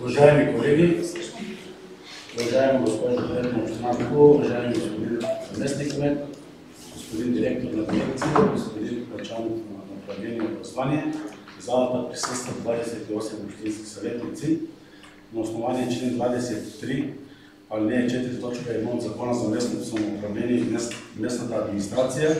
Уважаеми колеги, уважаема госпожо кмет на община Дулово, уважаеми господин заместник кмет, господин директор на дирекция, господин началник на управление и образование, в залата присъстват 28 общински съветници. На основание член 23, алинея 4, точка 1 от Закона за местното самоуправление и местната администрация,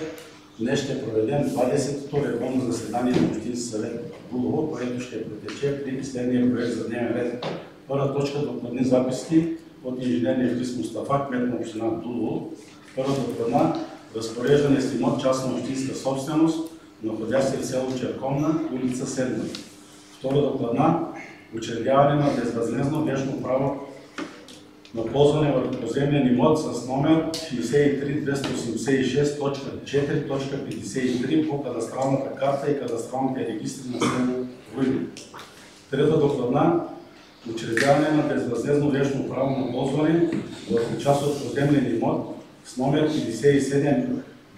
днес ще проведем 20-то редовно заседание на Общински съвет Дулово, което ще протече при следния проект за дневен ред. Първа точка – докладни записки от инженерния Хрис Мустафа, кмет на община Дулово. Първа докладна – разпореждане с имот частна общинска собственост, находящ се в село Черковна, улица 7. Втора докладна – учредяване на безвъзмездно вещно право на ползване върху поземлен имот с номер 63286.4.53 по кадастралната карта и кадастралните регистри на село Руйни. Трета докладна – учредяване на безвъзмездно вещно право на ползване върху част от поземлен имот с номер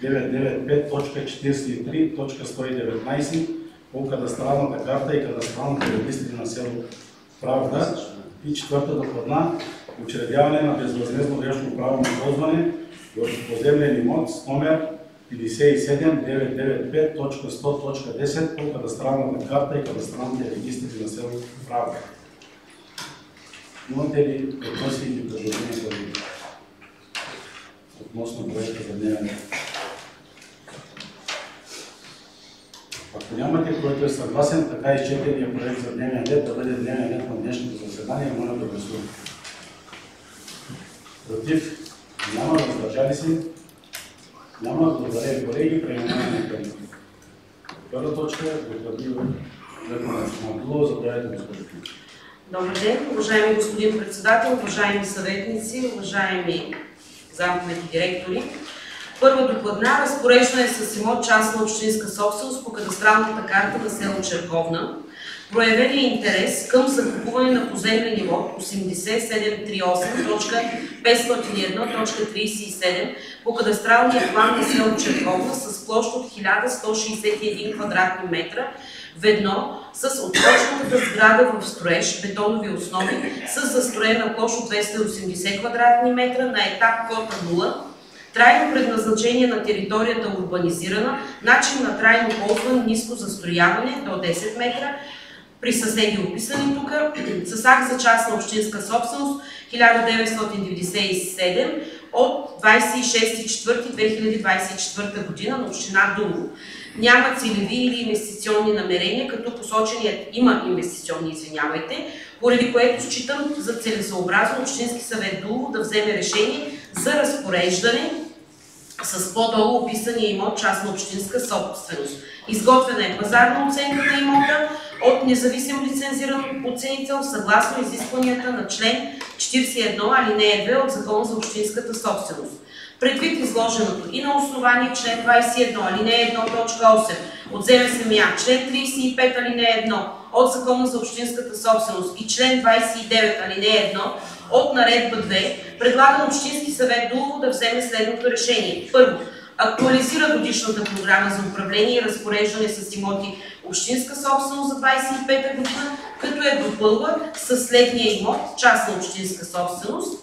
57995.43.119 по кадастралната карта и кадастралните регистри на село Правда. И четвърта докладна – учредяване на безвъзмездно вещно право на ползване върху поземлен имот с номер 57995.100.10 по кадастралната карта и кадастралните регистри на село Правда. Имате ли въпроси или предложения относно проекта за дневен ред? Ако нямате, който е съгласен, така изчетения проект за дневен ред да бъде дневен ред на днешното заседание, моля да гласуваме. Против? Няма. Въздържали се? Няма. Благодаря ви, колеги. Преминаваме към първа точка. Докладни ред на Дулово. Заповядайте, госпожо. Добър ден, уважаеми господин председател, уважаеми съветници, уважаеми замкмети директори. Първа докладна – разпореждане с имот частна общинска собственост по кадастралната карта на село Черковна. Проявен е интерес към закупуване на поземлен имот 80738.501.37 по кадастралния план на село Черковна с площ от 1161 квадратни метра, ведно с отпочнатата сграда в строеж, бетонови основи, с застроена площ от 280 квадратни метра на етап кота 0, трайно предназначение на територията урбанизирана, начин на трайно ползване, ниско застрояване до 10 метра, при съседи описани тук, с акт за частна общинска собственост 1997 от 26.04.2024 година на община Дулово. Няма целеви или инвестиционни намерения, като посоченият има инвестиционни, поради което считам за целесъобразно Общински съвет Дулово да вземе решение за разпореждане с по-долу описания имот частна общинска собственост. Изготвена е пазарна оценка на имота от независим лицензиран оценител съгласно изискванията на член 41 алинея 2 от Закона за общинската собственост. Предвид изложеното и на основание член 21 алинея 1 точка 8 от земя, член 35 алинея 1 от Закона за общинската собственост и член 29 алинея 1 от наредба 2, предлага на Общински съвет Дулово да вземе следното решение. Първо, актуализира годишната програма за управление и разпореждане с имоти общинска собственост за 25-та година, като я допълва със следния имот, частна общинска собственост,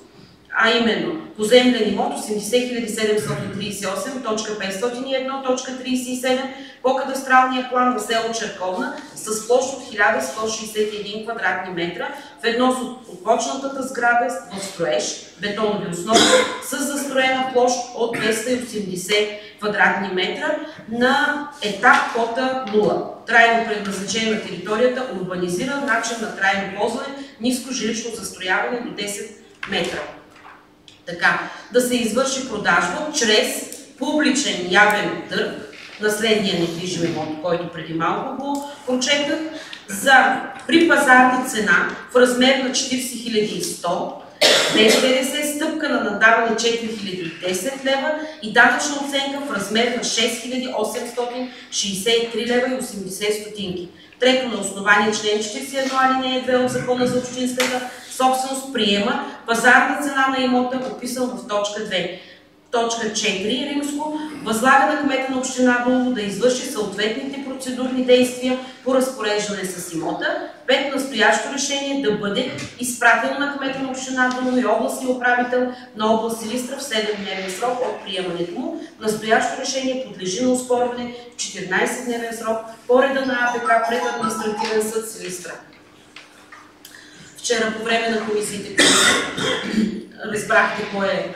а именно поземлен имот 80 738.501.37 по кадастралния план в село Черковна с площ от 1161 квадратни метра в едно с отпочнатата сграда в строеж, бетонови основи, с застроена площ от 280 квадратни метра на етап кота 0. Трайно предназначение на територията, урбанизиран начин на трайно ползване, ниско жилищно застрояване до 10 метра. Така, да се извърши продажба чрез публичен явен търг на следния недвижим имот, който преди малко го прочетах, при пазарна цена в размер на 40 100, без ДДС, стъпка на наддаване 4010 лева и данъчна оценка в размер на 6863 лева и 80 стотинки. Трето, на основание член 41 алинея 2 от Закона за общинската собственост приема пазарна цена на имота, описан в точка 2. Точка 4 римско възлага на кмета на община Дулово да извърши съответните процедурни действия по разпореждане с имота. 5. Настоящо решение да бъде изпратено на кмета на община Дулово и областния управител на област Силистра в 7-дневен срок от приемането му. Настоящо решение подлежи на оспорване в 14-дневен срок по реда на АПК пред административен съд Силистра. Вчера по време на комисиите разбрахте кой е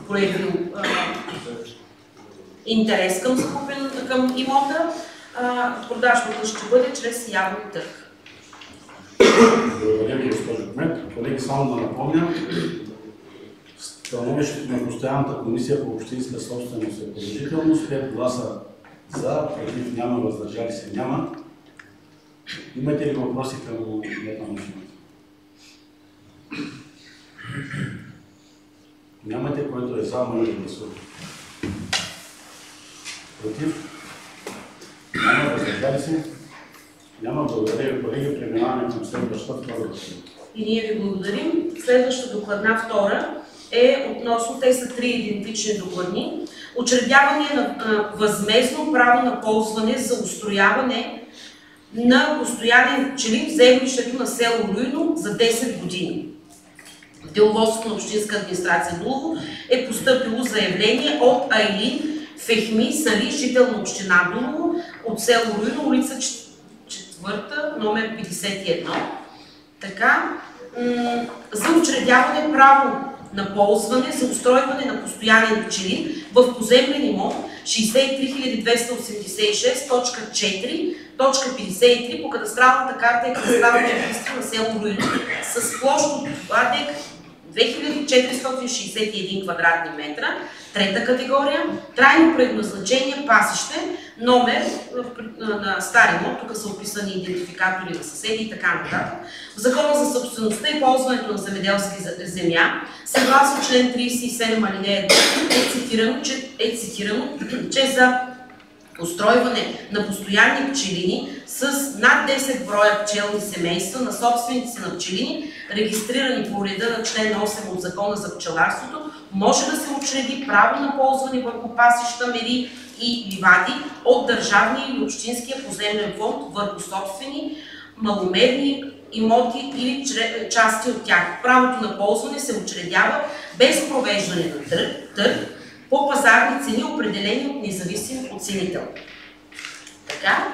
проявил интерес към имота. Продажбата ще бъде чрез явен търг. Благодаря ви, госпожо кмет. Колеги, само да напомня, становището на постоянната комисия по общинска собственост е положително, с 5 гласа за, против няма, въздържали се няма. Имате ли въпроси към кмета на общината? Нямате, който е за, моля да гласува. Против? Няма, въздържали се? Няма. Благодаря ви, колеги. Преминаваме към следващата втора точка. И ние ви благодарим. Следващата докладна втора е относно, те са 3 идентични докладни. Учредяване на възмездно право на ползване за устрояване на постоянен пчелин в землището на село Руйно за 10 години. В деловодството на Общинска администрация Дулово е постъпило заявление от Айлин Фехми Сали, жител на община Дулово, от село Руйно, улица 4, номер 51. Така, за учредяване право на ползване за устройване на постоянен пчелин в поземлен имот 63286.4.53 по кадастралната карта и кадастралния регистър на село Руйно с площ от 2461 квадратни метра. Трета категория, трайно предназначение пасище, номер на стар имот, тук са описани идентификатори на съседи и така нататък. В Закона за собствеността и ползването на земеделски земя, съгласно член 37 алинея 2 е цитирано, че за устройване на постоянни пчелини с над 10 броя пчелни семейства на собственици на пчелини, регистрирани по реда на член 8 от Закона за пчеларството, може да се учреди право на ползване върху пасища, мери и ливади от държавния или общинския поземлен фонд върху собствени маломерни имоти или части от тях. Правото на ползване се учредява без провеждане на търг по пазарни цени, определени от независим оценител. Така.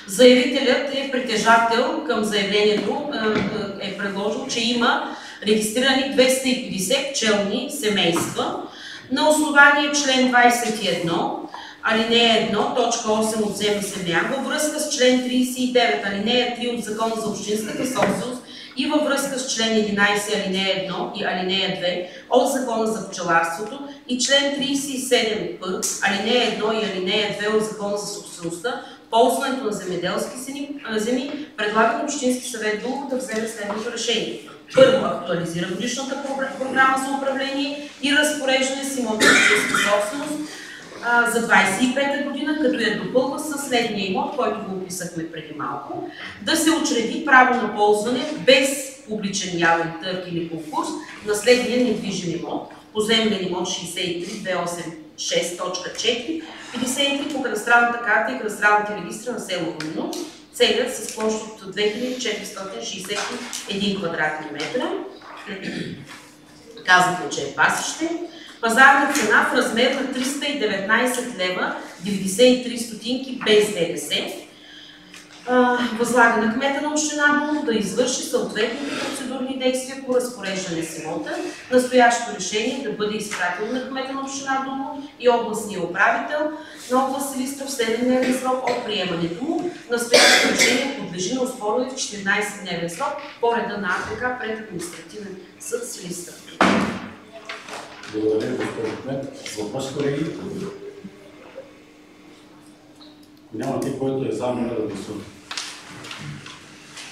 Заявителят е притежател към заявлението, е предложил, че има регистрирани 250 пчелни семейства. На основание член 21, алинея 1, точка 8 от ЗМСМА, във връзка с член 39, алинея 3 от Закона за общинската собственост и във връзка с член 11, алинея 1 и алинея 2 от Закона за пчеларството и член 37п, алинея 1 и алинея 2 от Закона за собствеността, ползването на земеделски земи, предлага на Общински съвет Дулово да вземе следното решение. Първо, актуализира годишната програма за управление и разпореждане с имоти на общинска собственост за 25-та година, като я допълва със следния имот, който го описахме преди малко, да се учреди право на ползване без публичен явен търг или конкурс на следния недвижим имот поземлен имот 63286.4, 53 по кадастралната карта и кадастралните регистри на село Руино, целят с площ от 2461 квадратни метра. Казахме, че е пасище. Пазарна цена в размер на 319 лева 93 стотинки без ДДС. Възлага на кмета на община Дулово да извърши съответните процедурни действия по разпореждане с имота. Настоящото решение да бъде изпратено на кмета на община Дулово и областния управител на област Силистра в 7-дневен срок от приемането му. Настоящото решение подлежи на оспорване в 14-дневен срок по реда на АПК пред административен съд Силистра. Благодаря, госпожо кмет. Въпрос, колеги? Нямате, който е за, моля да гласува.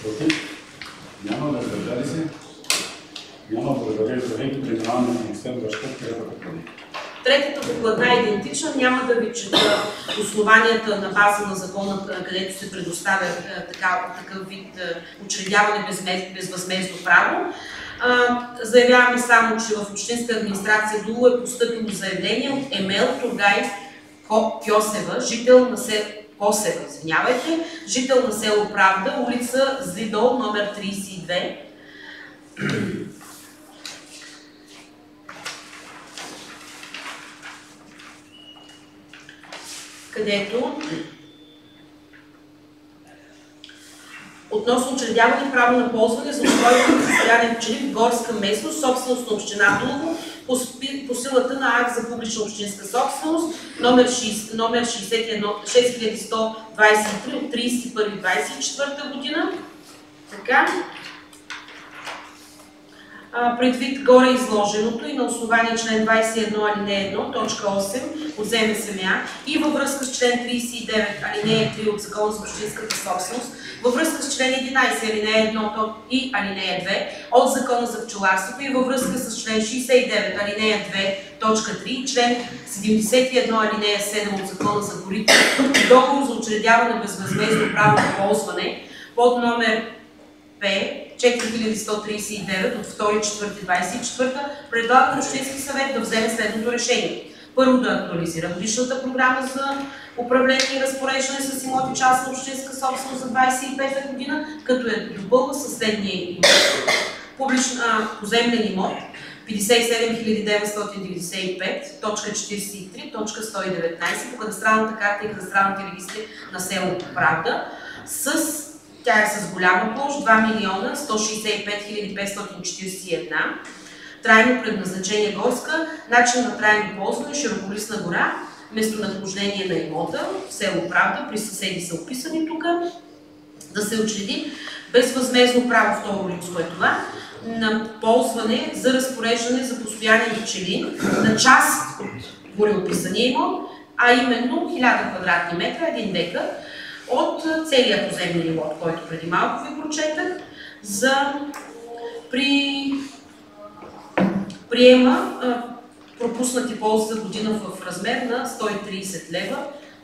Против? Няма. Въздържали се? Няма. Благодаря. Колеги, преминаваме на следващата прегледна. Третата докладна е идентична. Няма да ви чета основанията на база на закона, където се предоставя такъв вид учредяване безвъзмездно право. Заявяваме само, че в Общинска администрация Дулово е постъпило заявление от Емел Тургай Кьосева, жител на село Косева, жител на село Правда, улица Звидол, номер 32. Където относно учредяване право на ползване за устройство на постоянен пчелин в горска местност, собственост на община Дулово, по силата на акт за публична общинска собственост, номер 6123 от 31.24 година. Така. Предвид горе изложеното и на основание член 21 алинея 1, точка 8 от ЗМСМА и във връзка с член 39 алинея 3 от Закона за общинската собственост, във връзка с член 11 алинея 1 и алинея 2 от Закона за пчеларството и във връзка с член 69 алинея 2, точка 3 и член 71 алинея 7 от Закона за горите и договор за учредяване безвъзмездно право на ползване под номер П 4139 от 2.4.24 предлага на Общински съвет да вземе следното решение. Първо, да актуализира годишната програма за управление и разпореждане с имоти частна общинска собственост за 25-та година, като е допълва със следния имот. Поземлен имот 57 995.43.119 по кадастралната карта и кадастралните регистри на село Правда. Тя е с голяма площ 2 165 541, трайно предназначение горска, начин на трайно ползване, широколистна гора, местонахождение на имота в село Правда, при съседи са описани тук, да се учреди безвъзмездно право, второ лицо е това, на ползване за разпореждане за постоянен пчелин на част от гореописания имот, а именно 1000 квадратни метра, 1 декар, от целия поземлен имот, който преди малко ви прочетах, за приема пропуснати ползи за година в размер на 130 лева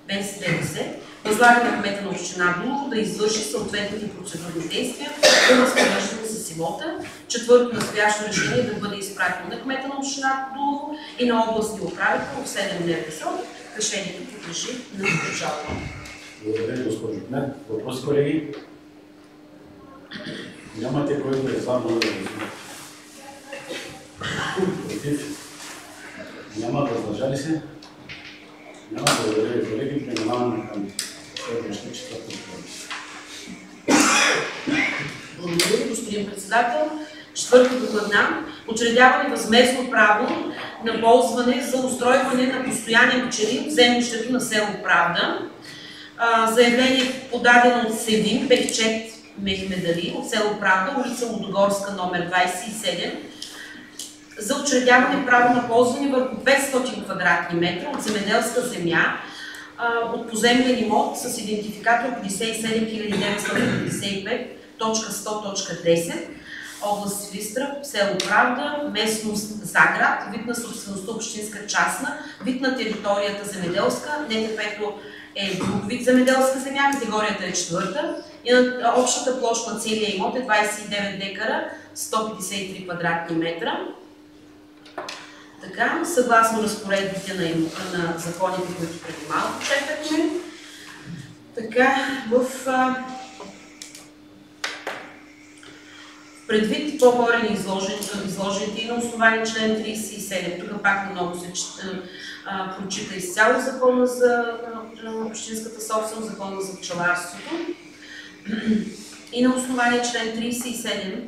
без ДДС. Възлага на кмета на община Дулово да извърши съответните процедурни действия по разпореждане с имота. Четвърто, настоящо решение да бъде изпратено на кмета на община Дулово и на областния управител в 7-дневен срок. Решението подлежи на обжалване. Благодаря, госпожо кмет. Въпрос, колеги? Нямате, който е за, моля да гласува. Против? Няма. Въздържали се? Няма. Благодаря, колеги. Преминаваме към следващата четвърта доклад. Благодаря, господин председател. Четвърта докладна. Учредяване възмездно право на ползване за устройване на постоянен пчелин в землището на село Правда. Заявление подадено от Седим Бехчет Мехмедали от село Правда, улица Лудогорска, номер 27, за учредяване право на ползване върху 500 квадратни метра от земеделска земя от поземлен имот с идентификатор 57995.100.10, област Силистра, село Правда, местност Заград, вид на собствеността общинска частна, вид на територията земеделска, НТП-то е друг вид земеделска земя, категорията е четвърта и на общата площ на целия имот е 29 декара, 153 квадратни метра. Така, съгласно разпоредбите на законите, които преди малко четахме. Така, предвид по-горе изложените и на основание член 37, тук пак наново се прочита изцяло закона за общинската собственост, закона за пчеларството и на основание член 37,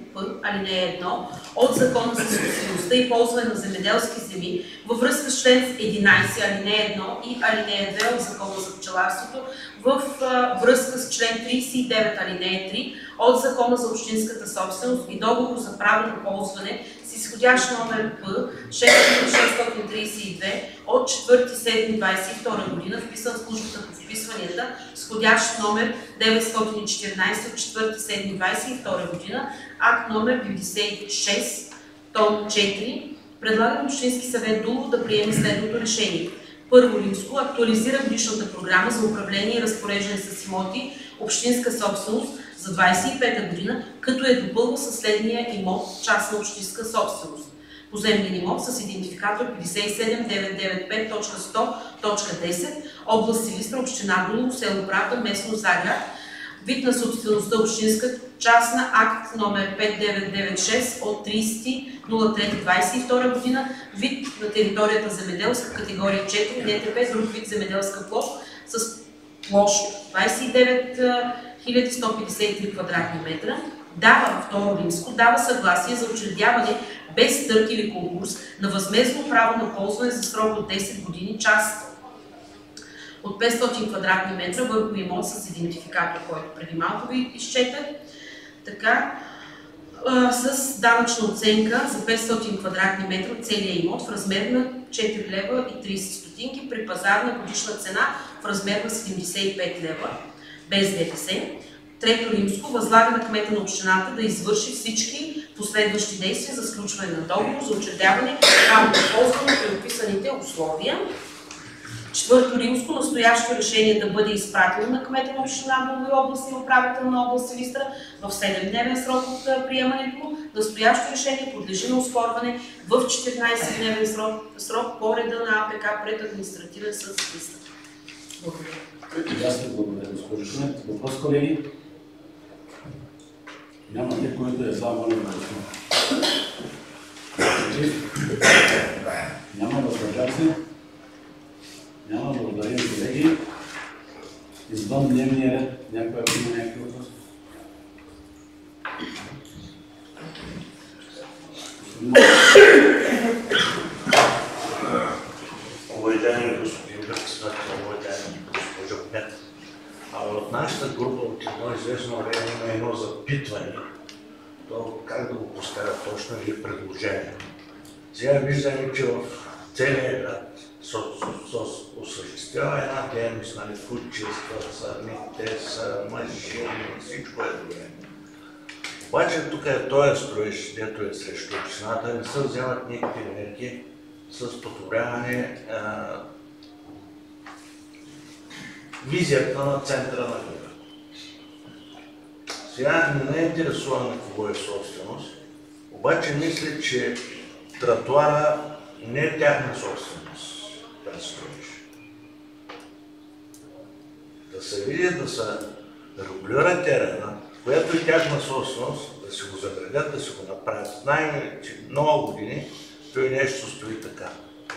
алинея 1 от закона за собствеността и ползване на земеделски земи във връзка с член 11, алинея 1 и алинея 2 от закона за пчеларството, във връзка с член 39, алинея 3 от закона за общинската собственост и договор за право на ползване с изходящ номер П 6632 от 4.7.22 година, вписан в службата по вписванията, изходящ номер 914 от 4.7.22 година, акт номер 96, том 4, предлага на Общински съвет Дулово да приеме следното решение. Първо римско, актуализира годишната програма за управление и разпореждане с имоти общинска собственост за 25-та година, като е допълва със следния имот частна общинска собственост. Поземлен имот с идентификатор 57995.100.10, област Силистра, община Дулово, село Правда, местност Заград. Вид на собствеността общинска частна, акт номер 5996 от 30.03.22 година, вид на територията земеделска, категория 4, НТП, друг вид земеделска площ с площ 29 153 квадратни метра. Дава, второ римско, дава съгласие за учредяване без търг или конкурс на възмездно право на ползване за срок от 10 години част от 500 квадратни метра върху имот с идентификатор, който преди малко ви изчетах. Така, с данъчна оценка за 500 квадратни метра целия имот в размер на 4 лева и 30 стотинки при пазарна годишна цена в размер на 75 лева без ДДС. Трето римско, възлага на кмета на общината да извърши всички последващи действия за сключване на договор за учредяване право на ползване при описаните условия. Четвърто римско, настоящо решение да бъде изпратено на кмета на община Дулово и областния управител на област Силистра в 7-дневен срок от приемането му. Настоящо решение подлежи на оспорване в 14-дневен срок по реда на АПК пред административен съд Силистра. Благодаря. Аз ви благодаря, госпожо Шумет. Въпрос, колеги? Нямате, който е за, моля да гласува. Няма, въздържали се? Няма, благодаря, колеги. Извън дневния ред, някой ако има някакви въпроси? Уважаеми господин председател, уважаеми госпожо Кмет, от нашата група от едно известно време има едно запитване, то как да го поставя точно или предложение. Сега виждаме, че в целия град се осъществява една дейност, нали, кучества, сърните, мъжи, всичко е добре. Обаче тук е този строеж, дето е срещу общината, не се вземат никакви мерки с подобряване визията на центъра на града. Сега не е интересуван на кого е собственост, обаче мисля, че тротуара не е тяхна собственост, да строиш. Да се види, да се регулира терена, която е тяхна собственост, да си го заградят, да си го направят. Знаем, че много години той нещо стои така.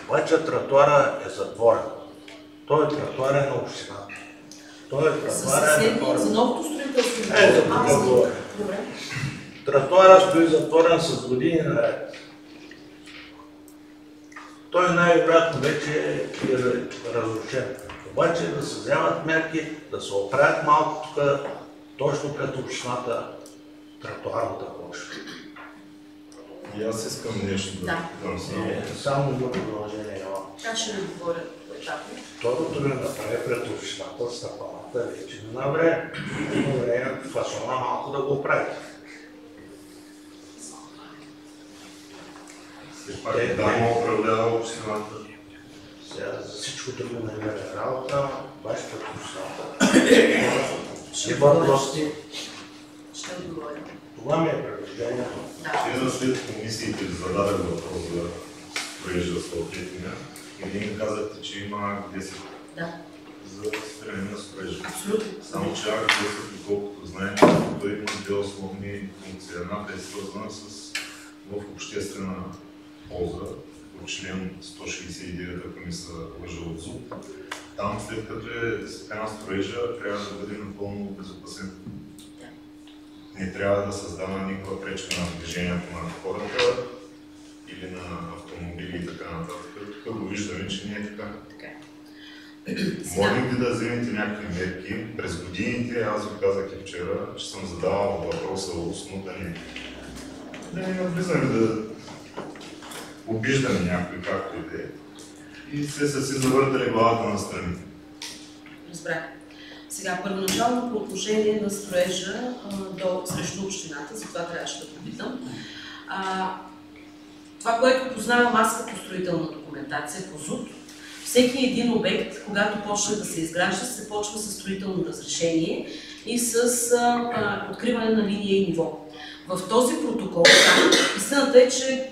Обаче тротуара е затворен. Той тротуар е на общината. Той тротуар е на за новото строителство. Ето тук говоря. Тротуара стои затворен с години наред. Той най-вероятно вече е разрушен. Обаче да се вземат мерки, да се оправят малко тук, точно като общината, тротуарната площа. И аз искам нещо да питам само. Само едно продължение. Как ще ви говоря етапно? Второто да направи пред общината, стъпалата вече не на време. Но време фасона малко да го прави. Все пак да му управлява общината. Сега за всичко друго не е работа, баш пред общината. Ще въпроси. Ще отговоря. Това ми е предложението. Да. Вчера след комисиите ви зададах въпрос за строежа съответния. И вие ми казахте, че има Акт 10 за спиране на строежа. Абсолютно. Само че Акт 10, доколкото знаете, той има две основни функции. Едната е свързана в обществена полза, по член 169, ако ми се лъжа от ЗУП. Там, след като е спрян строежа, трябва да бъде напълно безопасен. Не трябва да създава никаква пречка на движението на хората или на автомобили и така нататък. Тук го виждаме, че не е така. Можем ли да вземете някакви мерки? През годините, аз ви казах и вчера, че съм задавал въпроса устно, да не навлизаме, да обиждаме някой, както и да е. И се са си завъртали главата на страни. Разбрах. Сега, първоначално по отношение на строежа срещу общината, за това трябваше да попитам. Това, което познавам аз като строителна документация по ЗУТ, всеки един обект, когато почне да се изгражда, се почва с строително разрешение и с откриване на линия и ниво. В този протокол, истината е, че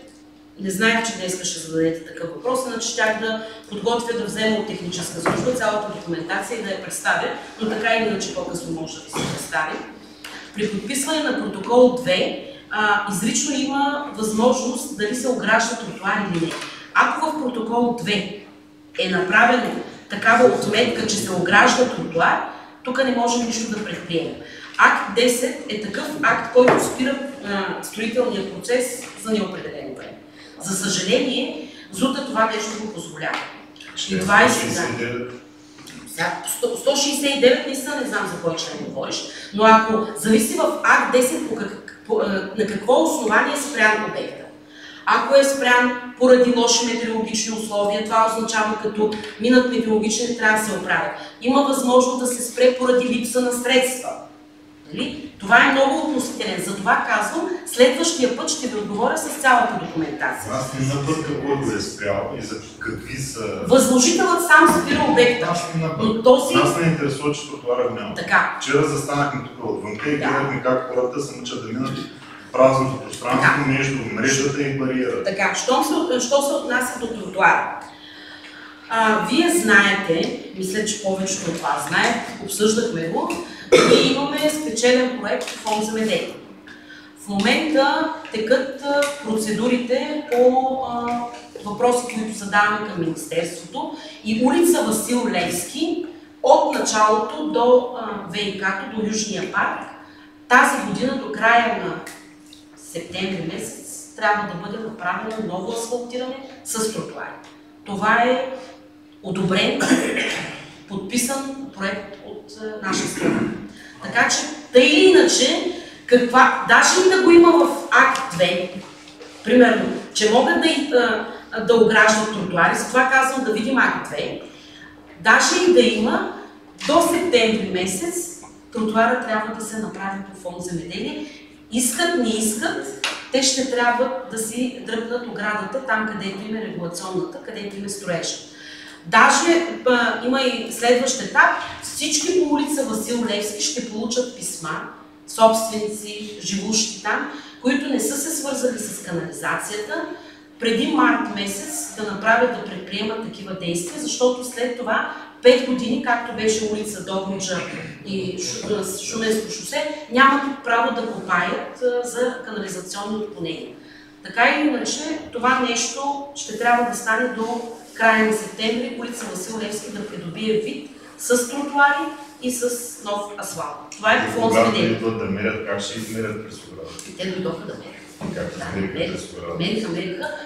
не знаех, че днес ще зададете такъв въпрос, иначе щях да подготвя да взема от техническа служба цялата документация и да я представя, но така или иначе по-късно може да ви се представи. При подписване на протокол 2 изрично има възможност дали се огражда тротуар или не. Ако в протокол 2 е направено такава отметка, че се огражда тротуар, тук не можем нищо да предприемем. Акт 10 е такъв акт, който спира строителния процес за неопределено време. За съжаление, ЗУТ-а това нещо го позволява. 169 наистина не знам за кой член говориш, но ако зависи в Акт 10 на какво основание е спрян обекта. Ако е спрян поради лоши метеорологични условия, това означава като минат метеорологични, трябва да се оправят. Има възможност да се спре поради липса на средства. Нали? Това е много относителен. Затова казвам, следващия път ще ви отговоря с цялата документация. Аз не напърка кой го е спрял и за какви са... Възложителът сам спира обекта. Аз не напърка. Аз не интересува, че тротуара го няма. Така. Вчера застанахме тук отвънка и гледахме как хората се мъчат да минат празното пространство между мрежата и бариерата. Така, що се отнася до тротуара? Вие знаете, мисля, че повечето от вас знаят, обсъждахме го, и имаме спечелен проект в Фонд Земеделие. В момента текат процедурите по въпроси, които задаваме към Министерството и улица Васил Левски от началото до ВИК-то, до Южния парк, тази година до края на септември месец трябва да бъде направено ново асфалтиране с тротуари. Това е одобрен, подписан проект от наша страна. Така че, тъй или иначе, даже и да го има в Акт 2, примерно, че могат да ограждат тротуари, затова казвам да видим Акт 2, даже и да има, до септември месец тротуара трябва да се направи по Фонд Земеделие. Искат, не искат, те ще трябва да си дръпнат оградата там, където има регулационната, където има строежа. Даже има и следващ етап, всички по улица Васил Левски ще получат писма, собственици, живущи там, които не са се свързали с канализацията, преди март месец да направят, да предприемат такива действия, защото след това 5 години, както беше улица Добруджа и Шуменско шосе, нямат право да копаят за канализационни отклонения. Така или иначе, това нещо ще трябва да стане до края на септември, улица Васил Левски да придобие вид с тротуари и с нов асфалт. Това е по Фонд Земеделие. Когато идват да мерят, как ще измерят през оградата? Те дойдоха да мерят. Мериха.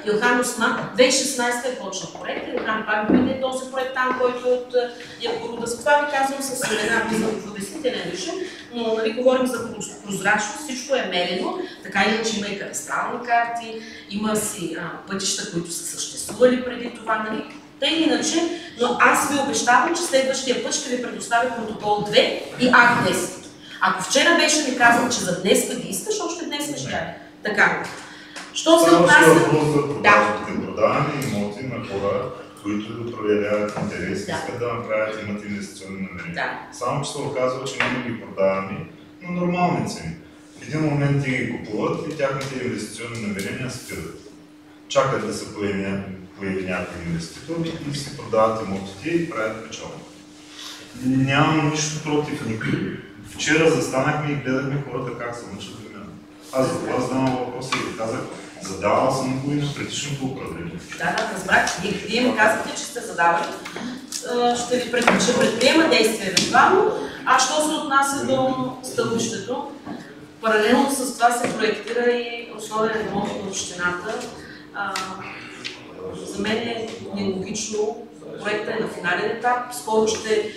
Илхан Осман, 2016 е почна проект, Илхан пак дойде този проект там, който е от Якоруда. Това ви казвам с една обяснителен режим, но нали, говорим за прозрачност, всичко е мерено, така иначе има и кадастрални карти, има си пътища, които са съществували преди това, нали. Тъй иначе, но аз ви обещавам, че следващия път ще ви предоставя протокол 2 и Акт 10. Ако вчера беше ми казал, че за днес ги искаш, още днес не ще. Така. Що се отнася? Продаваме имоти на хора, които да проверяват интерес, искат да направят, имат инвестиционни намерения. Само че се оказва, че ние ги продаваме на нормални цени. В един момент ти ги купуват и тяхните инвестиционни намерения спират. Чакат да се появи някой инвеститор и си продават имотите и правят печалба. Нямам нищо против никой. Вчера застанахме и гледахме хората как се мъчат до мен. Аз за това задавам въпроса и ви казах, задавал съм го и на предишното управление. Да, разбрах. Вие ми казахте, че сте задавали. Ще предприема действия евентуално. А що се отнася до стълбището, паралелно с това се проектира и основен ремонт на общината. За мен е нелогично. Проектът е на финален етап. Скоро ще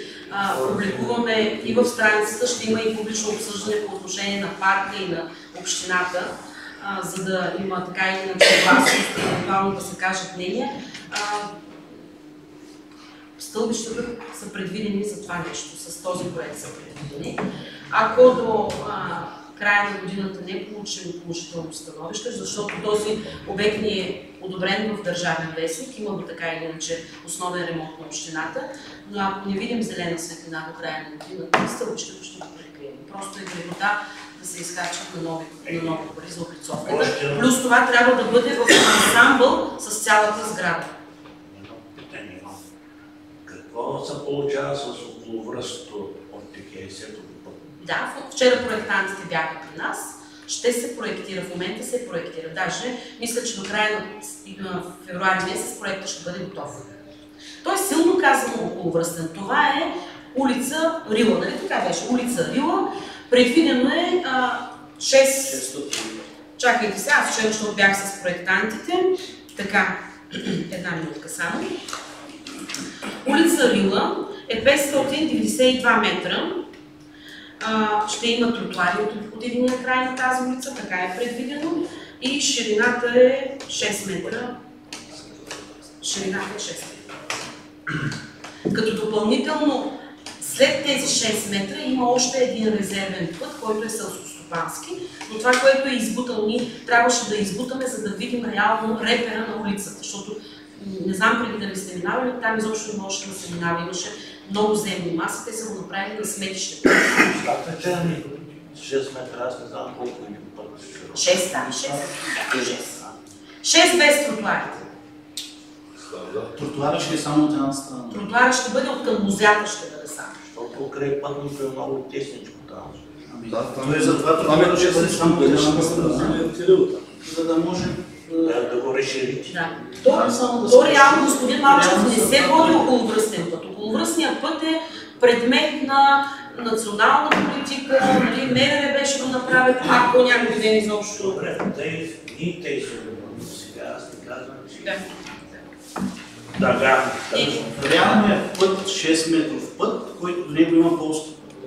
публикуваме и в страницата, ще има и публично обсъждане по отношение на парка и на общината, за да има така и иначе гласност и евентуално да се кажат мнения. Стълбищата са предвидени за това нещо, с този проект са предвидени. Ако до края на годината не получим положително становище, защото този обект ни е одобрен в Държавен вестник, има го така или иначе основен ремонт на общината, но ако не видим зелена светлина до края на годината, стълбището ще го предприемем. Просто е грехота да се изхарчат на нови пари за облицовката. Плюс това трябва да бъде в ансамбъл с цялата сграда. Какво се получава с околовръстното от ТКС-то до път? Да, вчера проектантите бяха при нас. Ще се проектира, в момента се проектира. Даже мисля, че до края на февруари месец проектът ще бъде готов. Той е силно казано околовръстен. Това е улица Рила, нали така беше? Улица Рила. Предвидено е 6... Чакайте сега, аз вчера ще бях с проектантите. Така, една минутка само. Улица Рила е 592 метра. Ще има тротуари от единия край на тази улица, така е предвидено. И ширината е 6 метра. Ширината е 6 метра. Като допълнително след тези 6 метра има още един резервен път, който е селскостопански. Но това, което е избутал, ние трябваше да избутаме, за да видим реално репера на улицата. Защото не знам преди дали сте минавали, там изобщо не можеше да се минава. Имаше много земни маси, те са го направили на сметището. Как че 6 метра, аз не знам колко е път. 6, да, 6 без тротуарите. Тротуара ще е само от едната страна. Тротуара ще бъде от към музята, ще бъде само. Защото край пътното е много тесничко там. Той затова тротуара ще бъде само от едната страна, за да може да го разширите. Да. То реално, господин Малчев, не се води околовръстен път. Околовръстният път е предмет на национална политика, нали, МРР беше го направят, ако някой ден изобщо. Добре, ние те са сега, аз не казвам, че... Да, реално е път 6 метров път, който до него има полски път.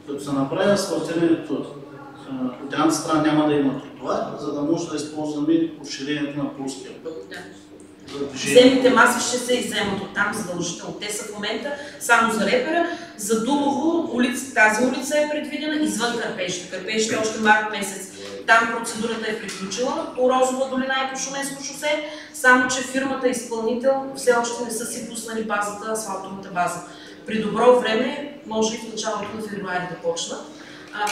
Като се направи асфалтирането, от едната страна няма да има тротуар, за да може да използваме разширението на полския път. Земните маси ще се изземат от там задължително. Те са в момента само за репера. За Дулово тази улица е предвидена извън Кърпежите. Кърпежите още март месец. Там процедурата е приключила по Розова долина и по Шуменско шосе, само че фирмата изпълнител все още не са си пуснали базата, асфалтовата база. При добро време, може и в началото на февруари да почнат.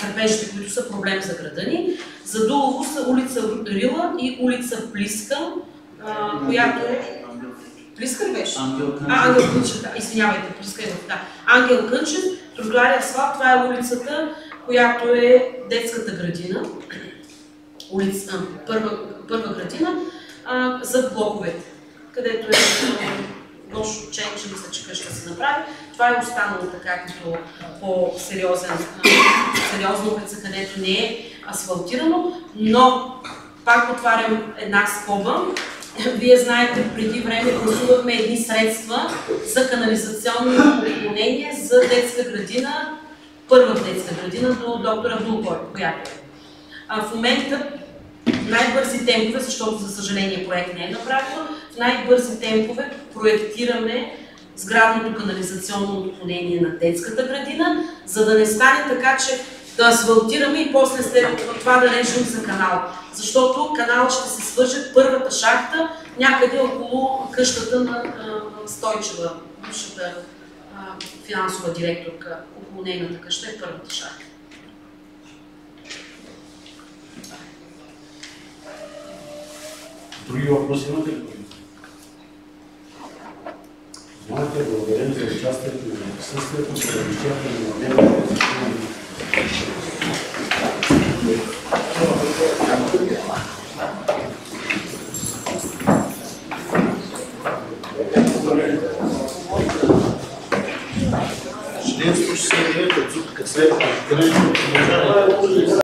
Кърпежите, които са проблем за града ни. За Дулово са улица Рила и улица Плиска, която е... Плиска ли беше? Ангел Кънчев, да. Извинявайте, Плиска е да. Ангел Кънчев, тротуари асфалт, това е улицата, която е детската градина. Първа градина за блоковете, където е Гошо Ченче, мисля, че къща се направи. Това е останало така като по-сериозна улица, където не е асфалтирано, но пак отварям една скоба. Вие знаете, преди време гласувахме едни средства за канализационно отклонение за детска градина, първа детска градина до доктор Абдулкой, която е. В момента в най-бързи темпове, защото за съжаление проект не е направен, в най-бързи темпове проектираме сградното канализационно отклонение на детската градина, за да не стане така, че да асфалтираме и после след това да режем за канал. Защото канал ще се свърже първата шахта някъде около къщата на Стойчева, бившата финансова директорка. Около нейната къща е първата шахта. Други въпроси имате ли? информация. Благодарим за участието и присъствието, за изчерпване на дневните заседания. Членство 69 от ЗУТ, как следва.